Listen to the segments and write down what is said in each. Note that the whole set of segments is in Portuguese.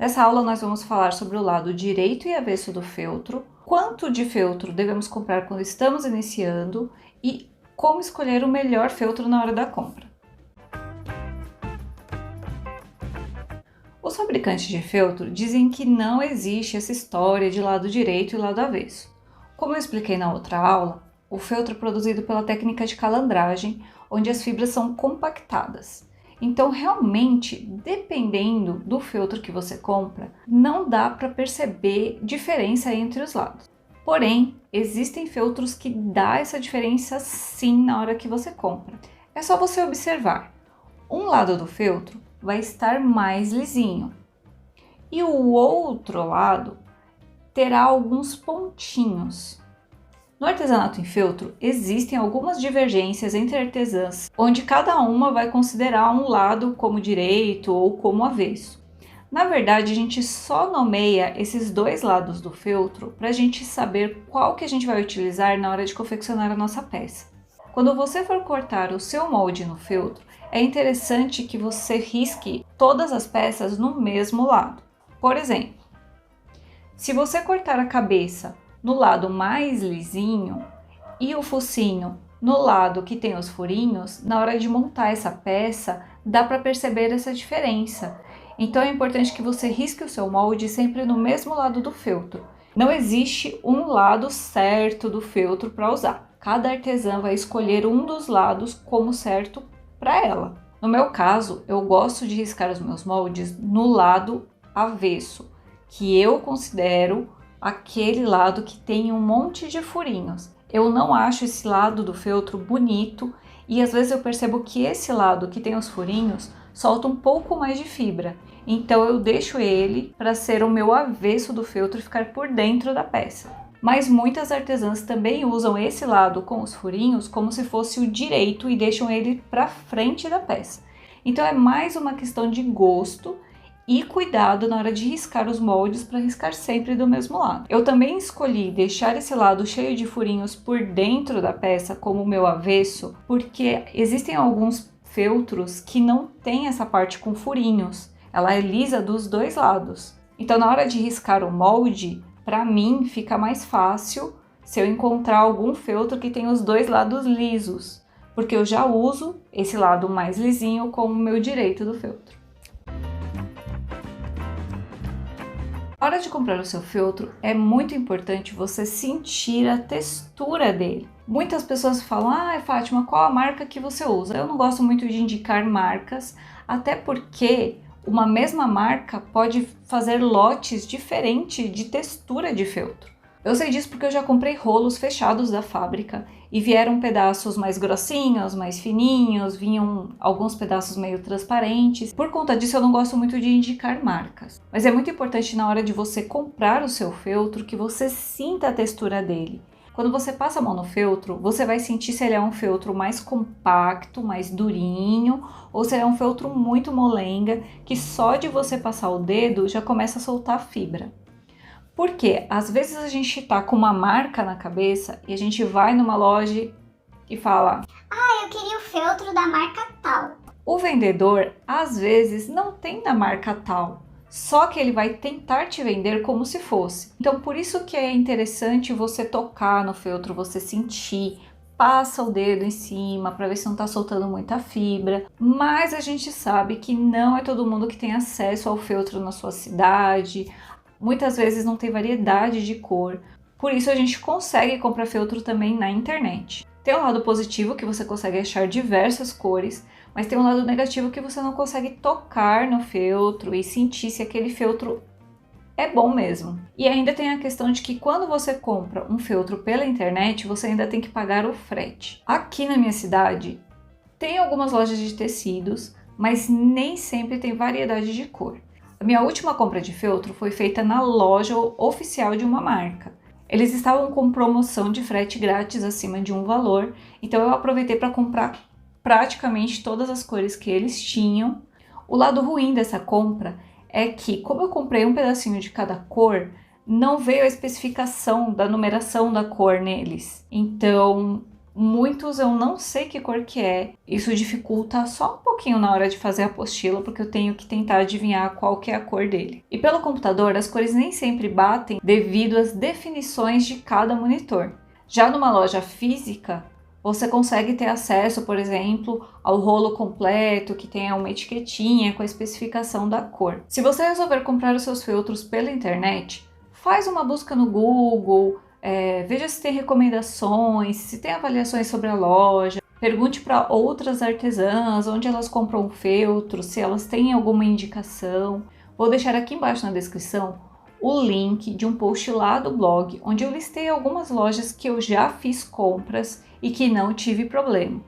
Nessa aula nós vamos falar sobre o lado direito e avesso do feltro, quanto de feltro devemos comprar quando estamos iniciando e como escolher o melhor feltro na hora da compra. Os fabricantes de feltro dizem que não existe essa história de lado direito e lado avesso. Como eu expliquei na outra aula, o feltro é produzido pela técnica de calandragem, onde as fibras são compactadas. Então, realmente, dependendo do feltro que você compra, não dá para perceber diferença entre os lados. Porém, existem feltros que dá essa diferença sim na hora que você compra. É só você observar. Um lado do feltro vai estar mais lisinho e o outro lado terá alguns pontinhos. No artesanato em feltro, existem algumas divergências entre artesãs, onde cada uma vai considerar um lado como direito ou como avesso. Na verdade, a gente só nomeia esses dois lados do feltro para a gente saber qual que a gente vai utilizar na hora de confeccionar a nossa peça. Quando você for cortar o seu molde no feltro, é interessante que você risque todas as peças no mesmo lado. Por exemplo, se você cortar a cabeça no lado mais lisinho e o focinho no lado que tem os furinhos, na hora de montar essa peça, dá para perceber essa diferença. Então é importante que você risque o seu molde sempre no mesmo lado do feltro. Não existe um lado certo do feltro para usar. Cada artesã vai escolher um dos lados como certo para ela. No meu caso, eu gosto de riscar os meus moldes no lado avesso, que eu considero aquele lado que tem um monte de furinhos. Eu não acho esse lado do feltro bonito e às vezes eu percebo que esse lado que tem os furinhos solta um pouco mais de fibra. Então eu deixo ele para ser o meu avesso do feltro e ficar por dentro da peça. Mas muitas artesãs também usam esse lado com os furinhos como se fosse o direito e deixam ele para frente da peça. Então é mais uma questão de gosto e cuidado na hora de riscar os moldes para riscar sempre do mesmo lado. Eu também escolhi deixar esse lado cheio de furinhos por dentro da peça como o meu avesso, porque existem alguns feltros que não tem essa parte com furinhos. Ela é lisa dos dois lados. Então na hora de riscar o molde, para mim fica mais fácil se eu encontrar algum feltro que tem os dois lados lisos, porque eu já uso esse lado mais lisinho como o meu direito do feltro. Na hora de comprar o seu feltro, é muito importante você sentir a textura dele. Muitas pessoas falam, Fátima, qual a marca que você usa? Eu não gosto muito de indicar marcas, até porque uma mesma marca pode fazer lotes diferentes de textura de feltro. Eu sei disso porque eu já comprei rolos fechados da fábrica e vieram pedaços mais grossinhos, mais fininhos, vinham alguns pedaços meio transparentes. Por conta disso eu não gosto muito de indicar marcas. Mas é muito importante na hora de você comprar o seu feltro que você sinta a textura dele. Quando você passa a mão no feltro, você vai sentir se ele é um feltro mais compacto, mais durinho, ou se ele é um feltro muito molenga, que só de você passar o dedo já começa a soltar fibra. Porque às vezes a gente tá com uma marca na cabeça e a gente vai numa loja e fala: eu queria o feltro da marca tal. O vendedor às vezes não tem da marca tal, só que ele vai tentar te vender como se fosse. Então por isso que é interessante você tocar no feltro, você sentir, passa o dedo em cima para ver se não tá soltando muita fibra. Mas a gente sabe que não é todo mundo que tem acesso ao feltro na sua cidade. Muitas vezes não tem variedade de cor, por isso a gente consegue comprar feltro também na internet. Tem um lado positivo que você consegue achar diversas cores, mas tem um lado negativo que você não consegue tocar no feltro e sentir se aquele feltro é bom mesmo. E ainda tem a questão de que quando você compra um feltro pela internet, você ainda tem que pagar o frete. Aqui na minha cidade tem algumas lojas de tecidos, mas nem sempre tem variedade de cor. A minha última compra de feltro foi feita na loja oficial de uma marca. Eles estavam com promoção de frete grátis acima de um valor, então eu aproveitei para comprar praticamente todas as cores que eles tinham. O lado ruim dessa compra é que, como eu comprei um pedacinho de cada cor, não veio a especificação da numeração da cor neles. Então, Muitos eu não sei que cor que é, isso dificulta só um pouquinho na hora de fazer a apostila, porque eu tenho que tentar adivinhar qual que é a cor dele. E pelo computador, as cores nem sempre batem devido às definições de cada monitor. Já numa loja física, você consegue ter acesso, por exemplo, ao rolo completo, que tem uma etiquetinha com a especificação da cor. Se você resolver comprar os seus feltros pela internet, faz uma busca no Google, veja se tem recomendações, se tem avaliações sobre a loja, pergunte para outras artesãs onde elas compram feltro, se elas têm alguma indicação. Vou deixar aqui embaixo na descrição o link de um post lá do blog, onde eu listei algumas lojas que eu já fiz compras e que não tive problema.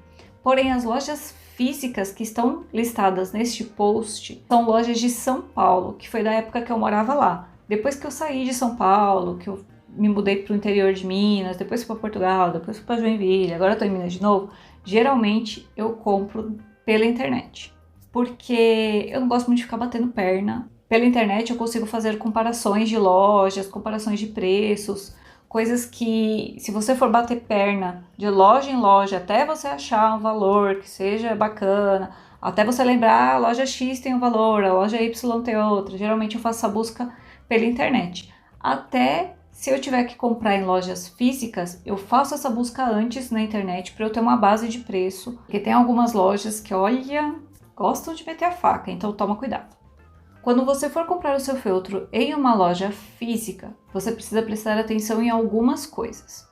Porém, as lojas físicas que estão listadas neste post são lojas de São Paulo, que foi da época que eu morava lá. Depois que eu saí de São Paulo, que eu me mudei para o interior de Minas, depois fui para Portugal, depois fui para Joinville, agora estou em Minas de novo, geralmente eu compro pela internet. Porque eu não gosto muito de ficar batendo perna. Pela internet eu consigo fazer comparações de lojas, comparações de preços, coisas que, se você for bater perna de loja em loja até você achar um valor que seja bacana, até você lembrar a loja X tem um valor, a loja Y tem outro, geralmente eu faço essa busca pela internet. Até se eu tiver que comprar em lojas físicas, eu faço essa busca antes na internet para eu ter uma base de preço, porque tem algumas lojas que, olha, gostam de meter a faca, então toma cuidado. Quando você for comprar o seu feltro em uma loja física, você precisa prestar atenção em algumas coisas.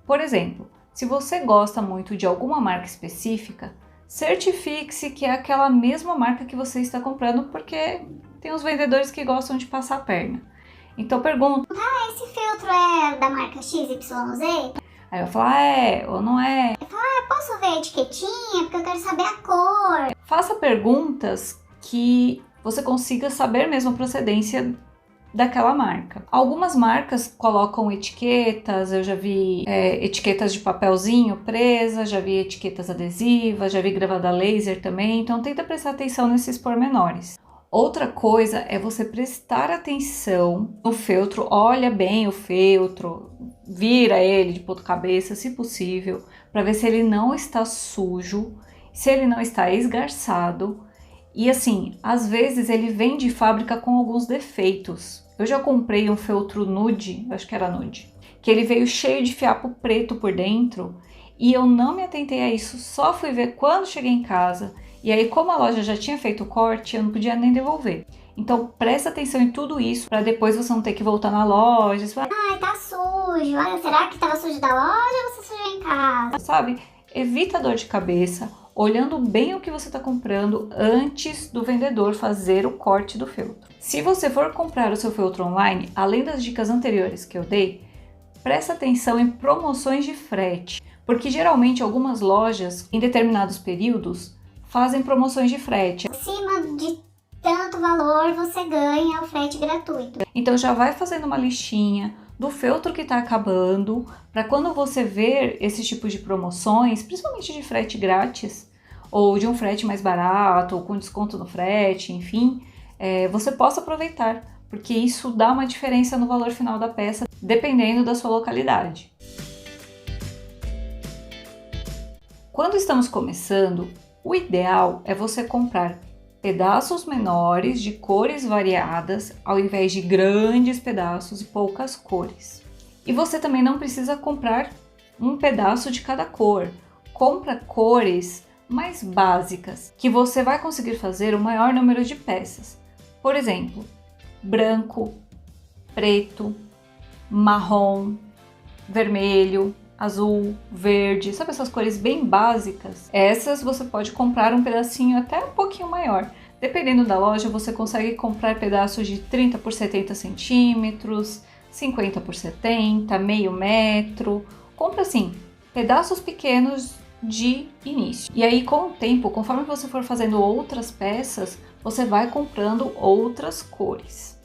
Por exemplo, se você gosta muito de alguma marca específica, certifique-se que é aquela mesma marca que você está comprando, porque tem os vendedores que gostam de passar a perna. Então pergunta: esse feltro é da marca XYZ? Aí eu falo: é ou não é? Eu falo: posso ver a etiquetinha? Porque eu quero saber a cor. Faça perguntas que você consiga saber mesmo a procedência daquela marca. Algumas marcas colocam etiquetas, eu já vi etiquetas de papelzinho presa, já vi etiquetas adesivas, já vi gravada a laser também, então tenta prestar atenção nesses pormenores. Outra coisa é você prestar atenção no feltro, olha bem o feltro, vira ele de ponta cabeça, se possível, para ver se ele não está sujo, se ele não está esgarçado. E assim, às vezes ele vem de fábrica com alguns defeitos. Eu já comprei um feltro nude, acho que era nude, que ele veio cheio de fiapo preto por dentro e eu não me atentei a isso, só fui ver quando cheguei em casa. E aí, como a loja já tinha feito o corte, eu não podia nem devolver. Então, presta atenção em tudo isso para depois você não ter que voltar na loja. Você fala: ai, tá sujo. Será que tava sujo da loja ou você sujou em casa? sabe? Evita dor de cabeça, olhando bem o que você está comprando antes do vendedor fazer o corte do feltro. Se você for comprar o seu feltro online, além das dicas anteriores que eu dei, presta atenção em promoções de frete, porque geralmente algumas lojas, em determinados períodos, fazem promoções de frete. Acima de tanto valor você ganha o frete gratuito. Então já vai fazendo uma listinha do feltro que está acabando, para quando você ver esse tipo de promoções, principalmente de frete grátis, ou de um frete mais barato, ou com desconto no frete, enfim, você possa aproveitar, porque isso dá uma diferença no valor final da peça, dependendo da sua localidade. Quando estamos começando, o ideal é você comprar pedaços menores de cores variadas, ao invés de grandes pedaços e poucas cores. E você também não precisa comprar um pedaço de cada cor. Compra cores mais básicas, que você vai conseguir fazer o maior número de peças. Por exemplo, branco, preto, marrom, vermelho, azul, verde, sabe essas cores bem básicas? Essas você pode comprar um pedacinho até um pouquinho maior. Dependendo da loja, você consegue comprar pedaços de 30 por 70 centímetros, 50 por 70, meio metro. Compra assim, pedaços pequenos de início. E aí, com o tempo, conforme você for fazendo outras peças, você vai comprando outras cores.